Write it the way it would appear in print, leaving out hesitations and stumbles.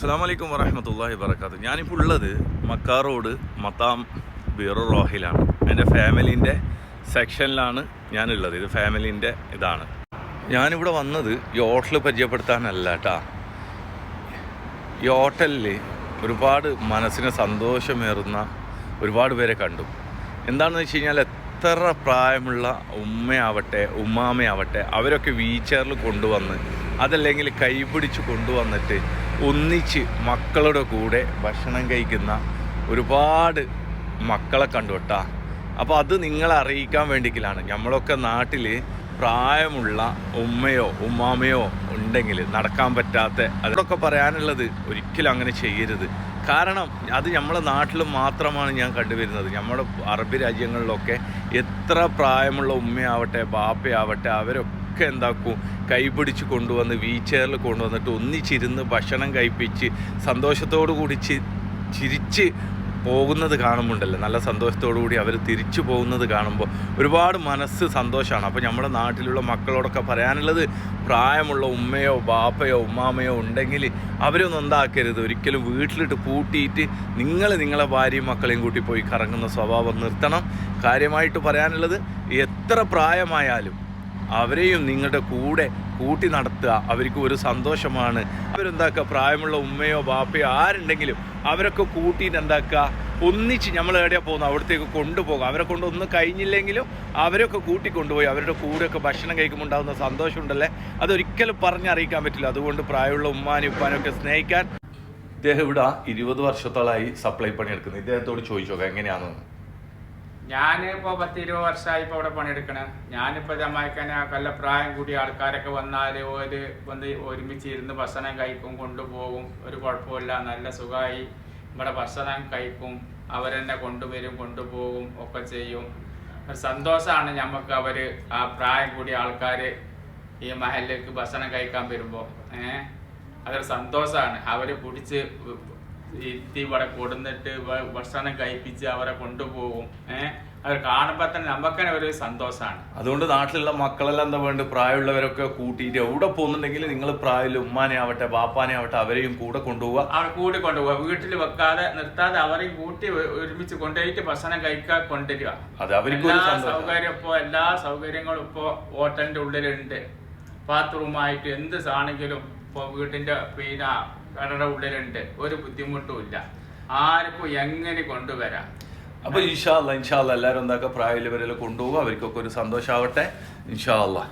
അസ്സലാമു അലൈക്കും വറഹ്മത്തുള്ളാഹി വബറകാതുഹു. ഞാനിപ്പോൾ ഉള്ളത് മക്കാ റോഡ് മത്താം ബീറു റോഹിലാണ്. എൻ്റെ ഫാമിലീൻ്റെ സെക്ഷനിലാണ് ഞാനുള്ളത്. ഇത് ഫാമിലീൻ്റെ ഇതാണ്. ഞാനിവിടെ വന്നത് ഈ ഹോട്ടൽ പരിചയപ്പെടുത്താനല്ല കേട്ടോ. ഈ ഹോട്ടലിൽ ഒരുപാട് മനസ്സിന് സന്തോഷമേറുന്ന ഒരുപാട് പേരെ കണ്ടു. എന്താണെന്ന് വെച്ച് കഴിഞ്ഞാൽ എത്ര പ്രായമുള്ള ഉമ്മയാവട്ടെ ഉമ്മാമയാവട്ടെ അവരൊക്കെ വീൽ ചെയറിൽ കൊണ്ടുവന്ന് അതല്ലെങ്കിൽ കൈപിടിച്ച് കൊണ്ടുവന്നിട്ട് ഒന്നിച്ച് മക്കളുടെ കൂടെ ഭക്ഷണം കഴിക്കുന്ന ഒരുപാട് മക്കളെ കണ്ടു കേട്ടാ. അപ്പോൾ അത് നിങ്ങളെ അറിയിക്കാൻ വേണ്ടിയിട്ടാണ്. നമ്മളൊക്കെ നാട്ടിൽ പ്രായമുള്ള ഉമ്മയോ ഉമ്മാമയോ ഉണ്ടെങ്കിൽ നടക്കാൻ പറ്റാത്ത അതൊക്കെ പറയാനുള്ളത് ഒരിക്കലും അങ്ങനെ ചെയ്യരുത്. കാരണം അത് നമ്മളെ നാട്ടിൽ മാത്രമാണ് ഞാൻ കണ്ടുവരുന്നത്. നമ്മുടെ അറബി രാജ്യങ്ങളിലൊക്കെ എത്ര പ്രായമുള്ള ഉമ്മയാവട്ടെ ബാപ്പയാവട്ടെ അവരൊക്കെ എന്താക്കും കൈപിടിച്ച് കൊണ്ടുവന്ന് വീൽ ചെയറിൽ കൊണ്ടുവന്നിട്ട് ഒന്നിച്ചിരുന്ന് ഭക്ഷണം കഴിപ്പിച്ച് സന്തോഷത്തോടു കൂടി ചിരിച്ച് പോകുന്നത് കാണുമ്പോണ്ടല്ലോ, നല്ല സന്തോഷത്തോടു കൂടി അവർ തിരിച്ചു പോകുന്നത് കാണുമ്പോൾ ഒരുപാട് മനസ്സ് സന്തോഷമാണ്. അപ്പോൾ നമ്മുടെ നാട്ടിലുള്ള മക്കളോടൊക്കെ പറയാനുള്ളത്, പ്രായമുള്ള ഉമ്മയോ ബാപ്പയോ ഉമ്മാമയോ ഉണ്ടെങ്കിൽ അവരൊന്നും എന്താക്കരുത്. ഒരിക്കലും വീട്ടിലിട്ട് പൂട്ടിയിട്ട് നിങ്ങളെ ഭാര്യയും മക്കളെയും കൂട്ടി പോയി കറങ്ങുന്ന സ്വഭാവം നിർത്തണം. കാര്യമായിട്ട് പറയാനുള്ളത്, എത്ര പ്രായമായാലും അവരെയും നിങ്ങളുടെ കൂടെ കൂട്ടി നടത്തുക. അവർക്ക് ഒരു സന്തോഷമാണ്. അവരെന്താക്കുക, പ്രായമുള്ള ഉമ്മയോ ബാപ്പയോ ആരുണ്ടെങ്കിലും അവരൊക്കെ കൂട്ടിയിട്ട് എന്താക്കുക, ഒന്നിച്ച് നമ്മൾ എവിടെയാണ് പോകുന്നത് അവിടത്തേക്ക് കൊണ്ടുപോകുക. അവരെ കൊണ്ട് ഒന്നും കഴിഞ്ഞില്ലെങ്കിലും അവരൊക്കെ കൂട്ടിക്കൊണ്ടുപോയി അവരുടെ കൂടെയൊക്കെ ഭക്ഷണം കഴിക്കുമ്പോൾ ഉണ്ടാകുന്ന സന്തോഷം ഉണ്ടല്ലേ, അതൊരിക്കലും പറഞ്ഞറിയിക്കാൻ പറ്റില്ല. അതുകൊണ്ട് പ്രായമുള്ള ഉമ്മാനും ഉപ്പാനൊക്കെ സ്നേഹിക്കാൻ. ഇദ്ദേഹം ഇവിടെ 20 വർഷത്തോളമായി സപ്ലൈ പണിയെടുക്കുന്നത്. ഇദ്ദേഹത്തോട് ചോദിച്ചോക്കാം എങ്ങനെയാണെന്ന്. ഞാനിപ്പോൾ 10-20 വർഷമായി ഇപ്പോൾ ഇവിടെ പണിയെടുക്കണം. ഞാനിപ്പോൾ ജമായിക്കാനെ നല്ല പ്രായം കൂടിയ ആൾക്കാരൊക്കെ വന്നാൽ വന്ന് ഒരുമിച്ച് ഇരുന്ന് ഭക്ഷണം കഴിക്കും, കൊണ്ടുപോകും. ഒരു കുഴപ്പമില്ല, നല്ല സുഖമായി ഇവിടെ ഭക്ഷണം കഴിക്കും. അവരെന്നെ കൊണ്ടുവരും, കൊണ്ടുപോകും, ഒക്കെ ചെയ്യും. ഒരു സന്തോഷമാണ് നമുക്ക് അവർ ആ പ്രായം കൂടിയ ആൾക്കാർ ഈ മഹലിലേക്ക് ഭക്ഷണം കഴിക്കാൻ വരുമ്പോൾ. അതൊരു സന്തോഷമാണ്. അവർ പിടിച്ച് ഇരുത്തി ഇവിടെ കൊടുന്നിട്ട് ഭക്ഷണം കഴിപ്പിച്ച് അവരെ കൊണ്ടുപോകും. അവർ കാണുമ്പോൾ തന്നെ നമുക്ക് തന്നെ ഒരു സന്തോഷമാണ്. അതുകൊണ്ട് നാട്ടിലുള്ള മക്കളെല്ലാം എന്താ വേണ്ട, പ്രായമുള്ളവരൊക്കെ കൂട്ടിയിട്ട് എവിടെ പോകുന്നുണ്ടെങ്കിൽ നിങ്ങൾ പ്രായമുള്ള ഉമ്മാനെ ആവട്ടെ ബാപ്പാനെ ആവട്ടെ അവരെയും കൂടെ കൊണ്ടുപോവുക. അവർ കൂടി കൊണ്ടുപോവുക, വീട്ടിൽ വെക്കാതെ നിർത്താതെ അവരെയും കൂട്ടി ഒരുമിച്ച് കൊണ്ടുപോയിട്ട് ഭക്ഷണം കഴിക്കാൻ കൊണ്ടുവരിക. സൗകര്യം ഇപ്പോൾ എല്ലാ സൗകര്യങ്ങളും ഇപ്പോൾ ഹോട്ടലിന്റെ ഉള്ളിലുണ്ട്. ബാത്റൂമായിട്ട് എന്ത് സാണെങ്കിലും ഇപ്പോൾ വീട്ടിന്റെ കടയുടെ ഉള്ളിലുണ്ട്. ഒരു ബുദ്ധിമുട്ടും ഇല്ല. ആർക്കും എങ്ങനെ കൊണ്ടുവരാം. അപ്പോൾ ഇൻഷാ അല്ലാഹ് എല്ലാവരും എന്താക്കുക, പ്രായമുള്ളവരെല്ലാം കൊണ്ടുപോകുക. അവർക്കൊക്കെ ഒരു സന്തോഷമാവട്ടെ ഇൻഷാ അല്ലാഹ്.